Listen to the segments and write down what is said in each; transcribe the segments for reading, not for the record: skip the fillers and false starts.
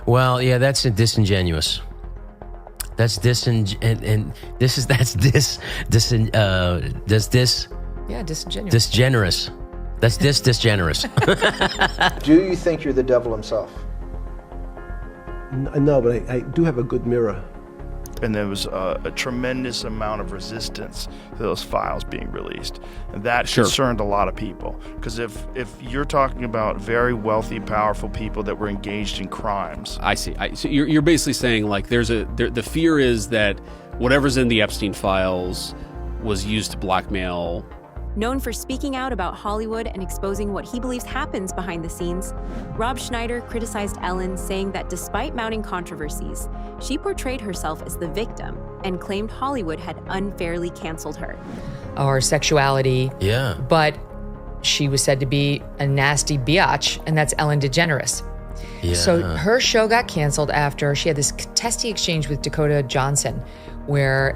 Well, yeah, that's disingenuous. That's disingenuous. Yeah, disingenuous. Disgenerous. That's disgenerous. Do you think you're the devil himself? No, but I do have a good mirror. And there was a tremendous amount of resistance to those files being released. And that concerned a lot of people. Because if you're talking about very wealthy, powerful people that were engaged in crimes. I see. So you're basically saying, like, the fear is that whatever's in the Epstein files was used to blackmail. Known for speaking out about Hollywood and exposing what he believes happens behind the scenes, Rob Schneider criticized Ellen, saying that despite mounting controversies, she portrayed herself as the victim and claimed Hollywood had unfairly canceled her. Or sexuality. Yeah. But she was said to be a nasty biatch, and that's Ellen DeGeneres. Yeah. So her show got canceled after she had this testy exchange with Dakota Johnson, where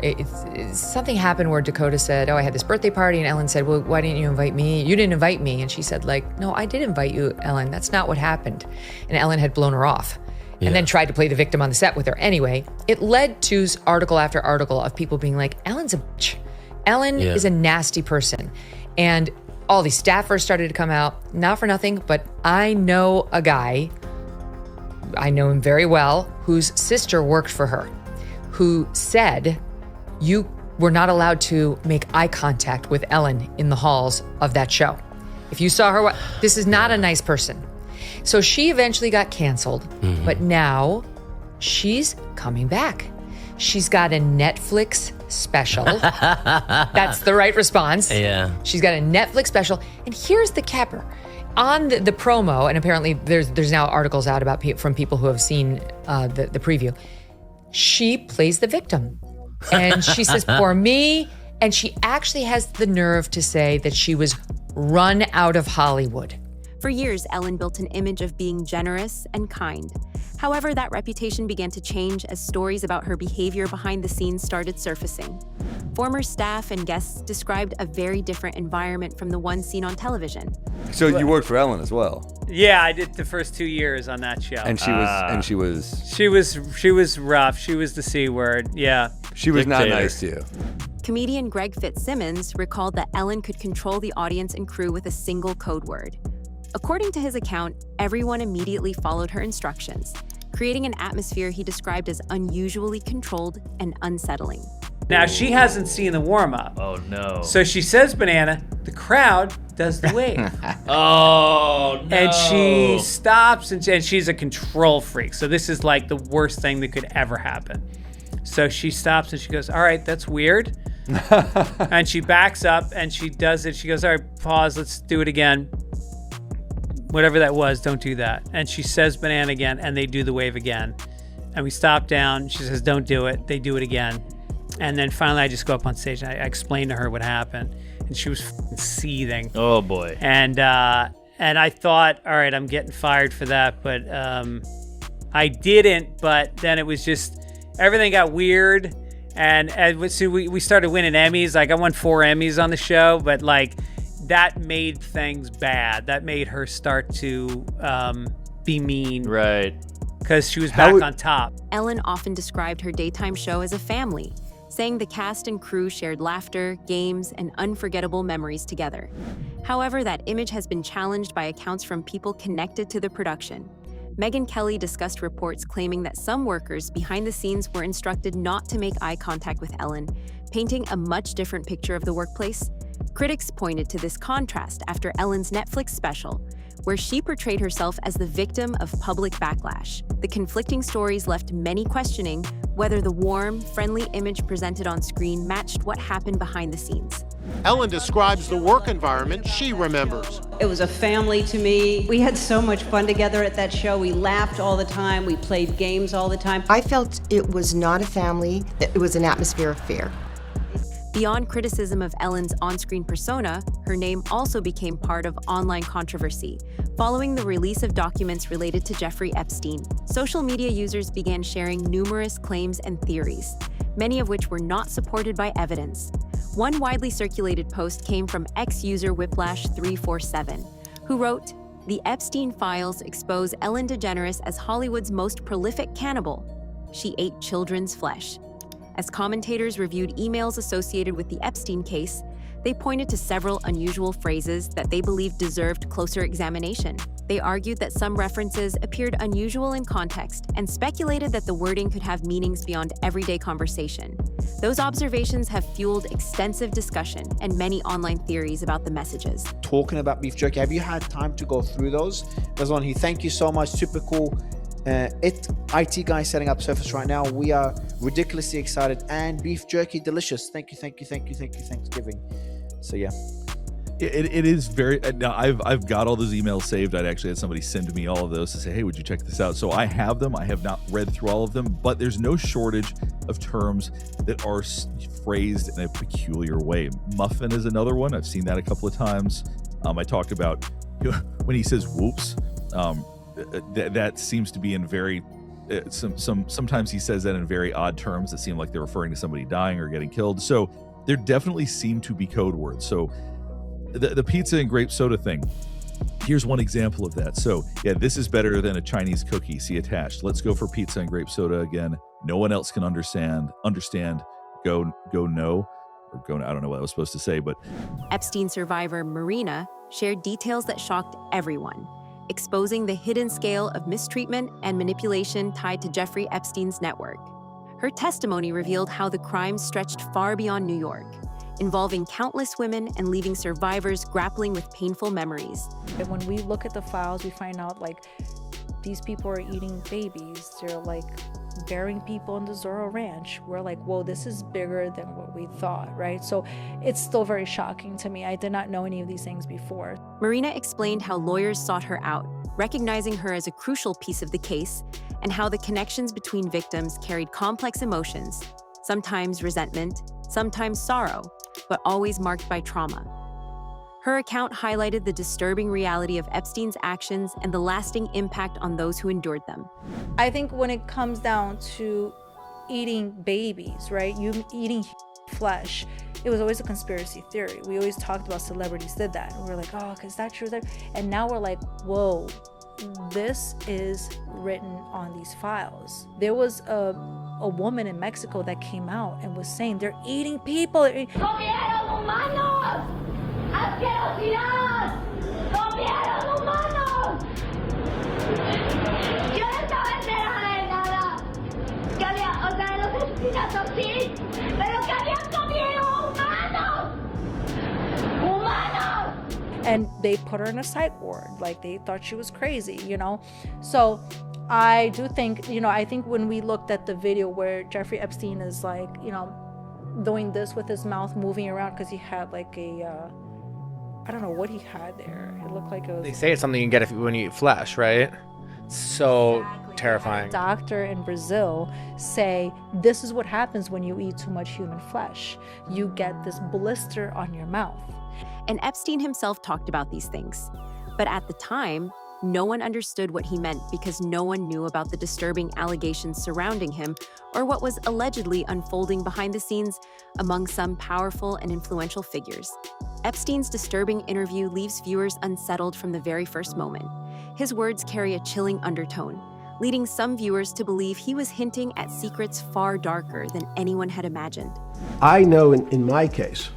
something happened where Dakota said, I had this birthday party, and Ellen said, well, why didn't you invite me? You didn't invite me. And she said, no, I did invite you, Ellen. That's not what happened. And Ellen had blown her off and then tried to play the victim on the set with her. Anyway, it led to article after article of people being like, Ellen's a bitch. Ellen is a nasty person. And all these staffers started to come out, not for nothing, but I know a guy, I know him very well, whose sister worked for her, who said you were not allowed to make eye contact with Ellen in the halls of that show. If you saw her, this is not a nice person. So she eventually got canceled, but now she's coming back. She's got a Netflix special. That's the right response. Yeah. She's got a Netflix special. And here's the capper. On the promo, and apparently there's now articles out about from people who have seen the preview, she plays the victim. And she says, poor me. And she actually has the nerve to say that she was run out of Hollywood. For years, Ellen built an image of being generous and kind. However, that reputation began to change as stories about her behavior behind the scenes started surfacing. Former staff and guests described a very different environment from the one seen on television. So you worked for Ellen as well? Yeah, I did the first 2 years on that show. And she was rough. She was the C word. Yeah. She was not nice to you. Comedian Greg Fitzsimmons recalled that Ellen could control the audience and crew with a single code word. According to his account, everyone immediately followed her instructions, creating an atmosphere he described as unusually controlled and unsettling. Now, she hasn't seen the warm-up. Oh, no. So she says banana, the crowd does the wave. Oh, no. And she stops, and she's a control freak. So this is like the worst thing that could ever happen. So she stops, and she goes, all right, that's weird. And she backs up, and she does it. She goes, all right, pause, let's do it again. Whatever that was, don't do that. And she says banana again, and they do the wave again. And we stop down. She says, don't do it. They do it again. And then finally, I just go up on stage, and I explain to her what happened. And she was seething. Oh, boy. And I thought, all right, I'm getting fired for that. But I didn't. But then it was just, everything got weird. And so we started winning Emmys. Like, I won 4 Emmys on the show. But, like, that made things bad. That made her start to be mean. Right. Because she was back on top. Ellen often described her daytime show as a family, saying the cast and crew shared laughter, games, and unforgettable memories together. However, that image has been challenged by accounts from people connected to the production. Megyn Kelly discussed reports claiming that some workers behind the scenes were instructed not to make eye contact with Ellen, painting a much different picture of the workplace. Critics pointed to this contrast after Ellen's Netflix special, where she portrayed herself as the victim of public backlash. The conflicting stories left many questioning whether the warm, friendly image presented on screen matched what happened behind the scenes. Ellen describes the work environment she remembers. It was a family to me. We had so much fun together at that show. We laughed all the time. We played games all the time. I felt it was not a family. It was an atmosphere of fear. Beyond criticism of Ellen's on-screen persona, her name also became part of online controversy. Following the release of documents related to Jeffrey Epstein, social media users began sharing numerous claims and theories, many of which were not supported by evidence. One widely circulated post came from ex-user Whiplash347, who wrote, The Epstein files expose Ellen DeGeneres as Hollywood's most prolific cannibal. She ate children's flesh. As commentators reviewed emails associated with the Epstein case, they pointed to several unusual phrases that they believed deserved closer examination. They argued that some references appeared unusual in context and speculated that the wording could have meanings beyond everyday conversation. Those observations have fueled extensive discussion and many online theories about the messages. Talking about beef jerky, have you had time to go through those? There's one here. Thank you so much. Super cool. IT guy setting up Surface right now. We are ridiculously excited, and beef jerky delicious. Thank you, Thanksgiving. So yeah, it is very. Now I've got all those emails saved. I'd actually had somebody send me all of those to say, hey, would you check this out? So I have them. I have not read through all of them, but there's no shortage of terms that are phrased in a peculiar way. Muffin is another one. I've seen that a couple of times. I talked about when he says whoops. That seems to be in very sometimes he says that in very odd terms that seem like they're referring to somebody dying or getting killed. So there definitely seem to be code words. So the pizza and grape soda thing, here's one example of that. So yeah, this is better than a Chinese cookie. See attached. Let's go for pizza and grape soda again. No one else can understand. Go no. Or go, I don't know what I was supposed to say, but Epstein survivor Marina shared details that shocked everyone, exposing the hidden scale of mistreatment and manipulation tied to Jeffrey Epstein's network. Her testimony revealed how the crimes stretched far beyond New York, involving countless women and leaving survivors grappling with painful memories. And when we look at the files, we find out like these people are eating babies. They're like burying people in the Zorro Ranch. We're like, whoa, this is bigger than what we thought, right? So it's still very shocking to me. I did not know any of these things before. Marina explained how lawyers sought her out, recognizing her as a crucial piece of the case, and how the connections between victims carried complex emotions, sometimes resentment, sometimes sorrow, but always marked by trauma. Her account highlighted the disturbing reality of Epstein's actions and the lasting impact on those who endured them. I think when it comes down to eating babies, right? You eating flesh, it was always a conspiracy theory. We always talked about celebrities did that. And we were like, oh, is that true? And now we're like, whoa, this is written on these files. There was a woman in Mexico that came out and was saying they're eating people. ¡Asquerosidad! ¡Comieron humanos! Yo no estaba enterada de nada. Que había, o sea, de los asesinatos sí, pero que habían comido humanos. ¡Humanos! And they put her in a psych ward. Like they thought she was crazy, you know? So I do think, I think when we looked at the video where Jeffrey Epstein is like, doing this with his mouth moving around because he had like I don't know what he had there. It looked like it was... They say it's something you get when you eat flesh, right? So terrifying. A doctor in Brazil say this is what happens when you eat too much human flesh. You get this blister on your mouth. And Epstein himself talked about these things. But at the time, no one understood what he meant because no one knew about the disturbing allegations surrounding him or what was allegedly unfolding behind the scenes among some powerful and influential figures. Epstein's disturbing interview leaves viewers unsettled from the very first moment. His words carry a chilling undertone, leading some viewers to believe he was hinting at secrets far darker than anyone had imagined. I know in my case,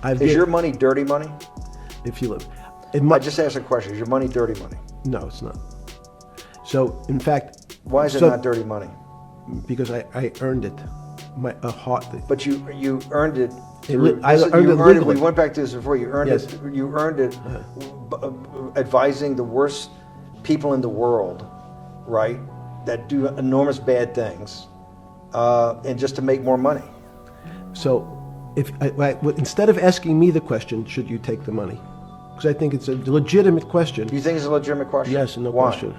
Is your money dirty money? If you look. I just asked a question. Is your money dirty money? No, it's not. So, in fact... Why is it not dirty money? Because I earned it. But you earned it... I earned it legally. We went back to this before. You earned Yes. it. You earned it advising the worst people in the world, right, that do enormous bad things, and just to make more money. So, instead of asking me the question, should you take the money? Because I think it's a legitimate question. You think it's a legitimate question? Yes, no Why? question.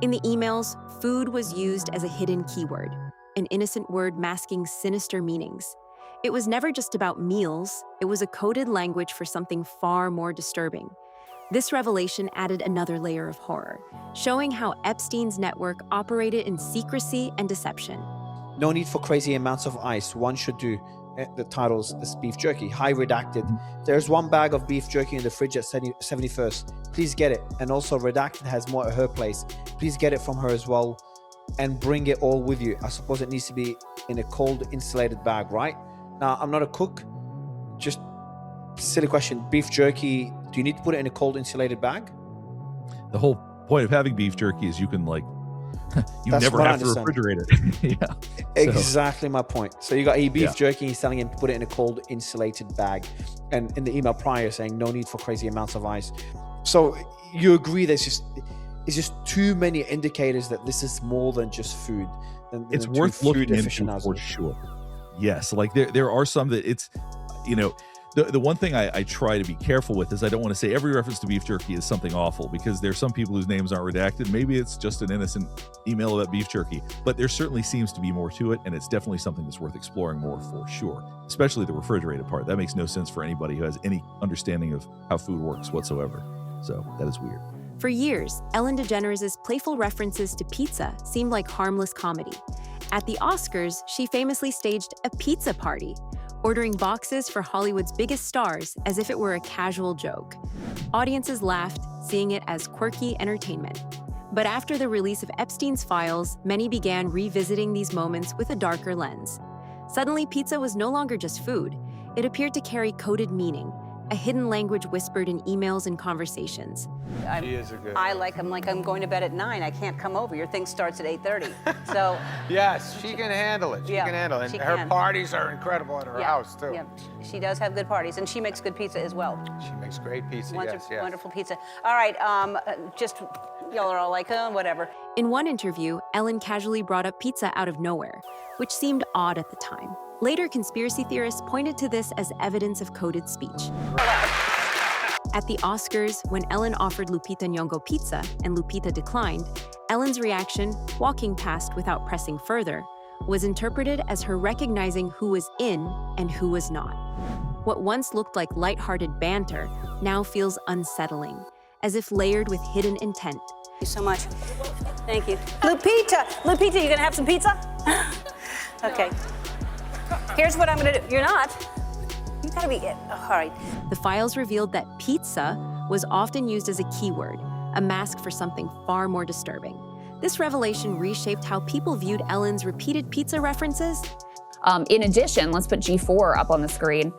In the emails, food was used as a hidden keyword, an innocent word masking sinister meanings. It was never just about meals, it was a coded language for something far more disturbing. This revelation added another layer of horror, showing how Epstein's network operated in secrecy and deception. No need for crazy amounts of ice. One should do. The titles is beef jerky, high redacted. There's one bag of beef jerky in the fridge at 71st. please get it. And also Redacted has more at her place. Please get it from her as well and bring it all with you. I suppose it needs to be in a cold insulated bag, right? Now, I'm not a cook. Just silly question. Beef jerky, do you need to put it in a cold insulated bag? The whole point of having beef jerky is you can you That's never what I have to understand. refrigerate it. Yeah. Exactly my point. So you got beef jerky, he's telling him to put it in a cold insulated bag. And in the email prior saying no need for crazy amounts of ice. So you agree there's just too many indicators that this is more than just food. It's worth looking into for sure. Yes, like there are some that it's, the one thing I try to be careful with is I don't want to say every reference to beef jerky is something awful, because there's some people whose names aren't redacted. Maybe it's just an innocent email about beef jerky, but there certainly seems to be more to it, and it's definitely something that's worth exploring more for sure, especially the refrigerated part. That makes no sense for anybody who has any understanding of how food works whatsoever. So that is weird. For years, Ellen DeGeneres' playful references to pizza seemed like harmless comedy. At the Oscars, she famously staged a pizza party, ordering boxes for Hollywood's biggest stars as if it were a casual joke. Audiences laughed, seeing it as quirky entertainment. But after the release of Epstein's files, many began revisiting these moments with a darker lens. Suddenly, pizza was no longer just food. It appeared to carry coded meaning, a hidden language whispered in emails and conversations. I like I'm going to bed at 9. I can't come over. Your thing starts at 8:30. So yes, she can handle it. She can handle it. And her parties are incredible at her house too. Yeah, she does have good parties, and she makes good pizza as well. She makes great pizza. Wonderful pizza. All right, just y'all are all like, whatever. In one interview, Ellen casually brought up pizza out of nowhere, which seemed odd at the time. Later, conspiracy theorists pointed to this as evidence of coded speech. At the Oscars, when Ellen offered Lupita Nyong'o pizza and Lupita declined, Ellen's reaction, walking past without pressing further, was interpreted as her recognizing who was in and who was not. What once looked like lighthearted banter now feels unsettling, as if layered with hidden intent. Thank you so much. Thank you. Lupita, you gonna have some pizza? Okay. Here's what I'm gonna do. You're not. You gotta be it. All right. The files revealed that pizza was often used as a keyword, a mask for something far more disturbing. This revelation reshaped how people viewed Ellen's repeated pizza references. In addition, let's put G4 up on the screen.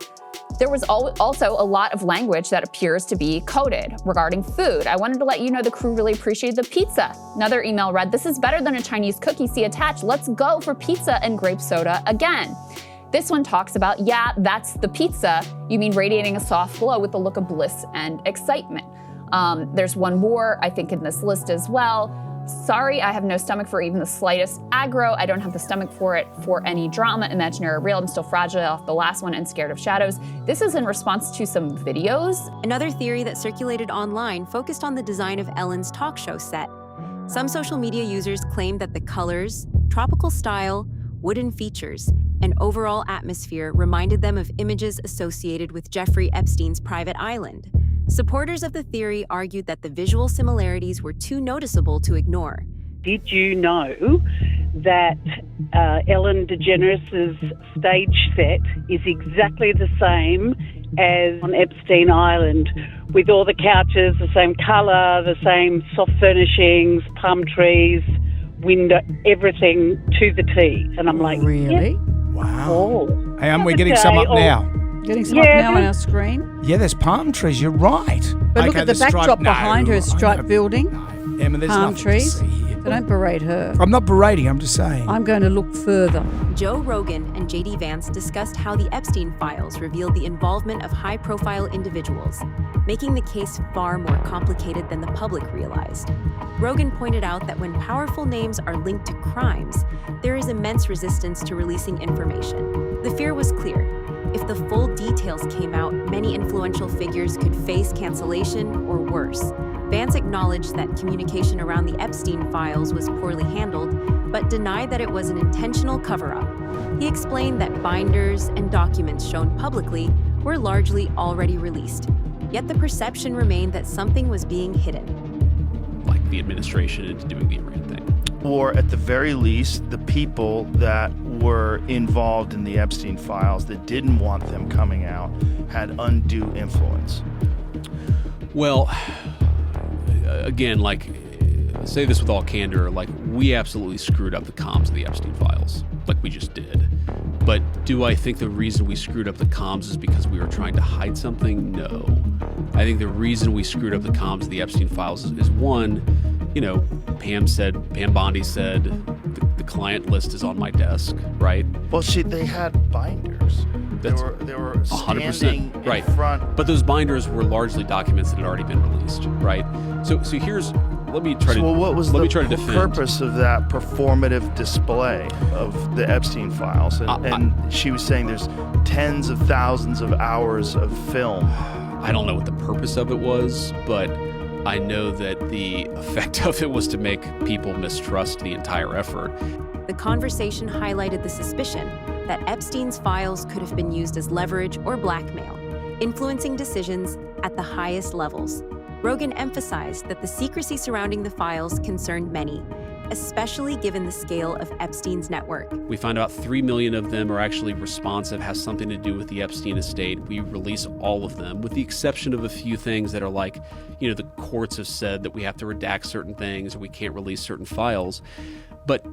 There was also a lot of language that appears to be coded regarding food. I wanted to let you know the crew really appreciated the pizza. Another email read, "This is better than a Chinese cookie, see attached. Let's go for pizza and grape soda again." This one talks about, yeah, that's the pizza. You mean radiating a soft glow with the look of bliss and excitement. There's one more, I think, in this list as well. Sorry, I have no stomach for even the slightest aggro. I don't have the stomach for it for any drama, imaginary or real. I'm still fragile off the last one and scared of shadows. This is in response to some videos. Another theory that circulated online focused on the design of Ellen's talk show set. Some social media users claimed that the colors, tropical style, wooden features, and overall atmosphere reminded them of images associated with Jeffrey Epstein's private island. Supporters of the theory argued that the visual similarities were too noticeable to ignore. Did you know that Ellen DeGeneres' stage set is exactly the same as on Epstein Island, with all the couches, the same colour, the same soft furnishings, palm trees, window, everything to the T? And I'm like, really? Yeah. Wow. Oh. Hey, we're getting some up now. Getting some up now on our screen. Yeah, there's palm trees. You're right. But look at the backdrop behind her, striped building, Emma, there's palm nothing trees. to see here. So don't berate her. I'm not berating, I'm just saying. I'm going to look further. Joe Rogan and J.D. Vance discussed how the Epstein files revealed the involvement of high-profile individuals, making the case far more complicated than the public realized. Rogan pointed out that when powerful names are linked to crimes, there is immense resistance to releasing information. The fear was clear. If the full details came out, many influential figures could face cancellation or worse. Vance acknowledged that communication around the Epstein files was poorly handled, but denied that it was an intentional cover-up. He explained that binders and documents shown publicly were largely already released, yet the perception remained that something was being hidden. Like the administration into doing the Iran thing. Or at the very least, the people that were involved in the Epstein files that didn't want them coming out had undue influence. Well, again, like, say this with all candor, like, we absolutely screwed up the comms of the Epstein files. Like, we just did. But do I think the reason we screwed up the comms is because we were trying to hide something? No. I think the reason we screwed up the comms of the Epstein files is one, you know, Pam Bondi said, the client list is on my desk, right? Well, they had binders. They were standing 100% right in front. But those binders were largely documents that had already been released, right? So here's, let me try to defend. Purpose of that performative display of the Epstein files? And she was saying there's tens of thousands of hours of film. I don't know what the purpose of it was, but I know that the effect of it was to make people mistrust the entire effort. The conversation highlighted the suspicion that Epstein's files could have been used as leverage or blackmail, influencing decisions at the highest levels. Rogan emphasized that the secrecy surrounding the files concerned many, especially given the scale of Epstein's network. We found out 3 million of them are actually responsive, has something to do with the Epstein estate. We release all of them, with the exception of a few things that are like, you know, the courts have said that we have to redact certain things or we can't release certain files. But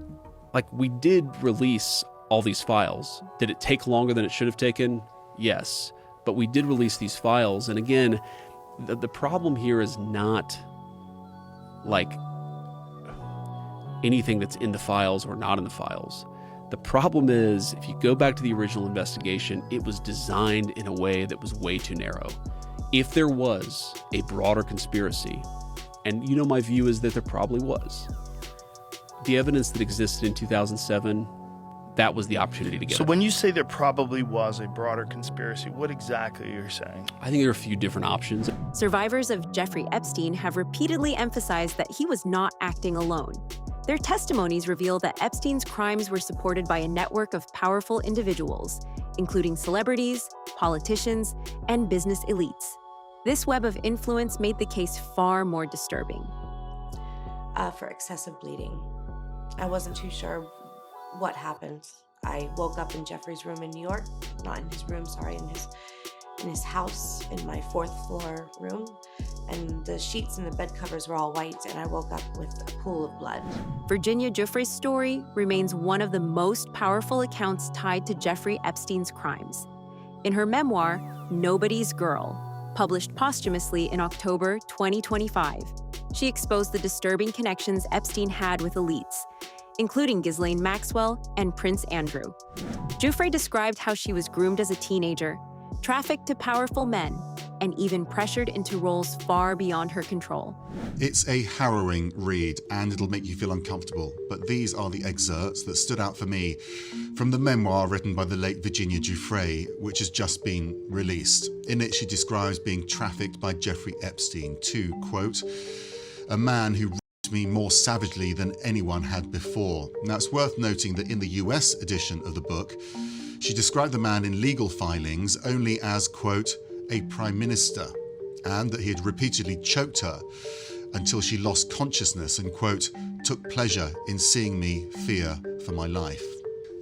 like, we did release all these files. Did it take longer than it should have taken? Yes. But we did release these files. And again, the problem here is not like anything that's in the files or not in the files. The problem is, if you go back to the original investigation, it was designed in a way that was way too narrow. If there was a broader conspiracy, and you know my view is that there probably was, the evidence that existed in 2007, that was the opportunity to get So it. when you say there probably was a broader conspiracy, what exactly are you saying? I think there are a few different options. Survivors of Jeffrey Epstein have repeatedly emphasized that he was not acting alone. Their testimonies reveal that Epstein's crimes were supported by a network of powerful individuals, including celebrities, politicians, and business elites. This web of influence made the case far more disturbing. For excessive bleeding. I wasn't too sure what happened. I woke up in Jeffrey's room in New York, not in his room, sorry, in his house, in my 4th floor room, and the sheets and the bed covers were all white, and I woke up with a pool of blood. Virginia Giuffre's story remains one of the most powerful accounts tied to Jeffrey Epstein's crimes. In her memoir, Nobody's Girl, published posthumously in October 2025, she exposed the disturbing connections Epstein had with elites, including Ghislaine Maxwell and Prince Andrew. Giuffre described how she was groomed as a teenager, trafficked to powerful men, and even pressured into roles far beyond her control. It's a harrowing read, and it'll make you feel uncomfortable, but these are the excerpts that stood out for me from the memoir written by the late Virginia Giuffre, which has just been released. In it, she describes being trafficked by Jeffrey Epstein to, quote, a man who raped me more savagely than anyone had before. Now, it's worth noting that in the US edition of the book, she described the man in legal filings only as, quote, a prime minister, and that he had repeatedly choked her until she lost consciousness and, quote, took pleasure in seeing me fear for my life.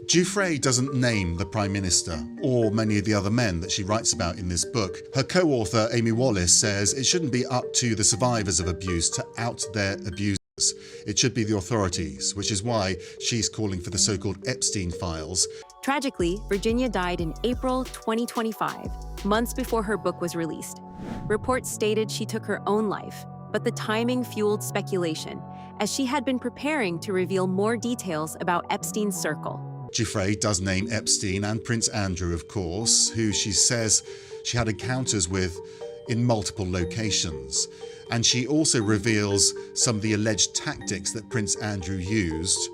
Giuffre doesn't name the Prime Minister or many of the other men that she writes about in this book. Her co-author, Amy Wallace, says it shouldn't be up to the survivors of abuse to out their abusers. It should be the authorities, which is why she's calling for the so-called Epstein files. Tragically, Virginia died in April 2025, months before her book was released. Reports stated she took her own life, but the timing fueled speculation, as she had been preparing to reveal more details about Epstein's circle. Giuffre does name Epstein and Prince Andrew, of course, who she says she had encounters with in multiple locations. And she also reveals some of the alleged tactics that Prince Andrew used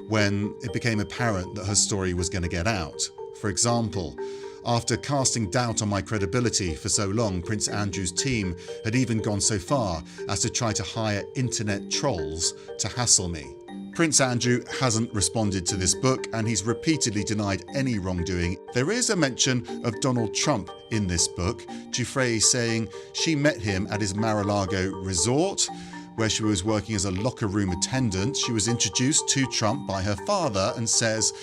when it became apparent that her story was going to get out. For example, after casting doubt on my credibility for so long, Prince Andrew's team had even gone so far as to try to hire internet trolls to hassle me. Prince Andrew hasn't responded to this book, and he's repeatedly denied any wrongdoing. There is a mention of Donald Trump in this book, Giuffre saying she met him at his Mar-a-Lago resort, where she was working as a locker room attendant. She was introduced to Trump by her father and says,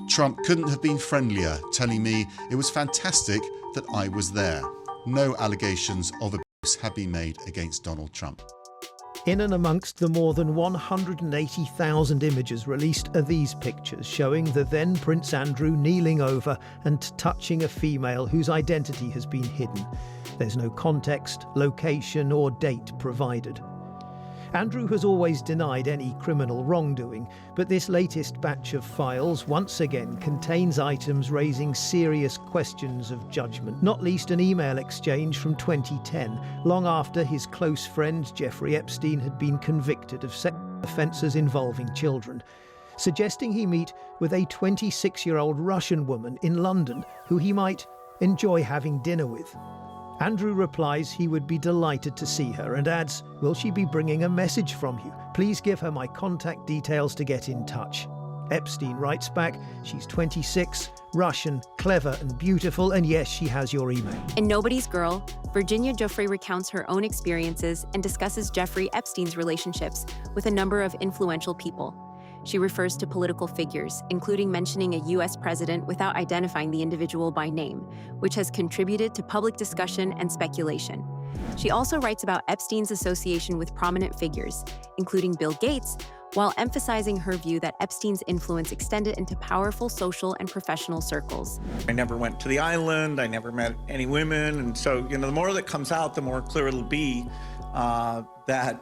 Trump couldn't have been friendlier, telling me it was fantastic that I was there. No allegations of abuse have been made against Donald Trump. In and amongst the more than 180,000 images released are these pictures showing the then Prince Andrew kneeling over and touching a female whose identity has been hidden. There's no context, location, or date provided. Andrew has always denied any criminal wrongdoing, but this latest batch of files once again contains items raising serious questions of judgment, not least an email exchange from 2010, long after his close friend Jeffrey Epstein had been convicted of sex offences involving children, suggesting he meet with a 26-year-old Russian woman in London who he might enjoy having dinner with. Andrew replies he would be delighted to see her and adds, "Will she be bringing a message from you? Please give her my contact details to get in touch." Epstein writes back, "She's 26, Russian, clever and beautiful, and yes, she has your email." In Nobody's Girl, Virginia Giuffre recounts her own experiences and discusses Jeffrey Epstein's relationships with a number of influential people. She refers to political figures, including mentioning a U.S. president without identifying the individual by name, which has contributed to public discussion and speculation. She also writes about Epstein's association with prominent figures, including Bill Gates, while emphasizing her view that Epstein's influence extended into powerful social and professional circles. I never went to the island, I never met any women, and so, the more that comes out, the more clear it'll be that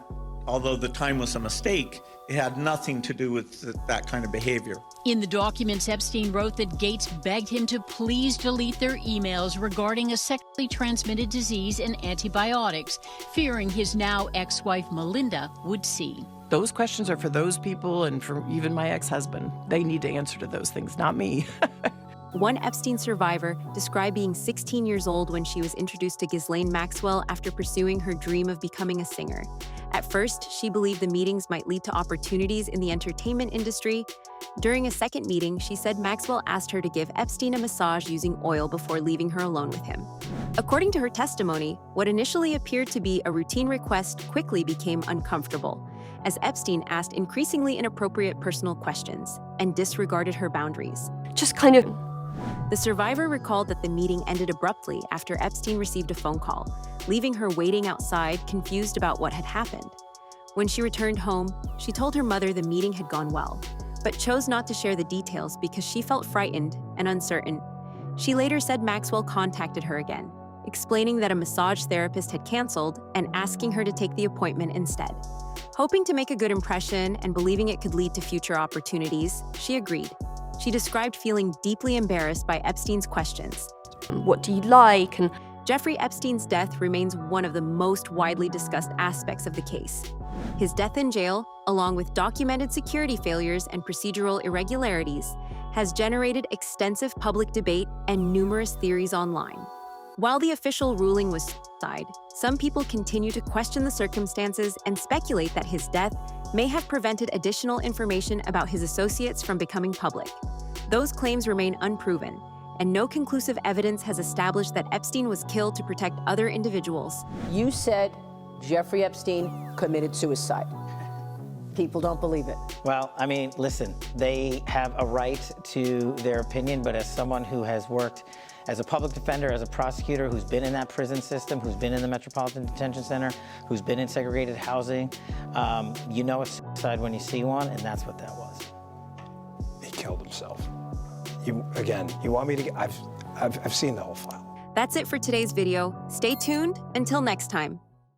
although the time was a mistake, it had nothing to do with that kind of behavior. In the documents, Epstein wrote that Gates begged him to please delete their emails regarding a sexually transmitted disease and antibiotics, fearing his now ex-wife Melinda would see. Those questions are for those people and for even my ex-husband. They need to answer to those things, not me. One Epstein survivor described being 16 years old when she was introduced to Ghislaine Maxwell after pursuing her dream of becoming a singer. At first, she believed the meetings might lead to opportunities in the entertainment industry. During a second meeting, she said Maxwell asked her to give Epstein a massage using oil before leaving her alone with him. According to her testimony, what initially appeared to be a routine request quickly became uncomfortable, as Epstein asked increasingly inappropriate personal questions and disregarded her boundaries. The survivor recalled that the meeting ended abruptly after Epstein received a phone call, leaving her waiting outside, confused about what had happened. When she returned home, she told her mother the meeting had gone well, but chose not to share the details because she felt frightened and uncertain. She later said Maxwell contacted her again, explaining that a massage therapist had canceled and asking her to take the appointment instead. Hoping to make a good impression and believing it could lead to future opportunities, she agreed. She described feeling deeply embarrassed by Epstein's questions. What do you like? And Jeffrey Epstein's death remains one of the most widely discussed aspects of the case. His death in jail, along with documented security failures and procedural irregularities, has generated extensive public debate and numerous theories online. While the official ruling was suicide, some people continue to question the circumstances and speculate that his death may have prevented additional information about his associates from becoming public. Those claims remain unproven, and no conclusive evidence has established that Epstein was killed to protect other individuals. You said Jeffrey Epstein committed suicide. People don't believe it. Well, I mean, listen, they have a right to their opinion, but as someone who has worked as a public defender, as a prosecutor, who's been in that prison system, who's been in the Metropolitan Detention Center, who's been in segregated housing, you know it's suicide when you see one, and that's what that was. He killed himself. You want me to? I've seen the whole file. That's it for today's video. Stay tuned until next time.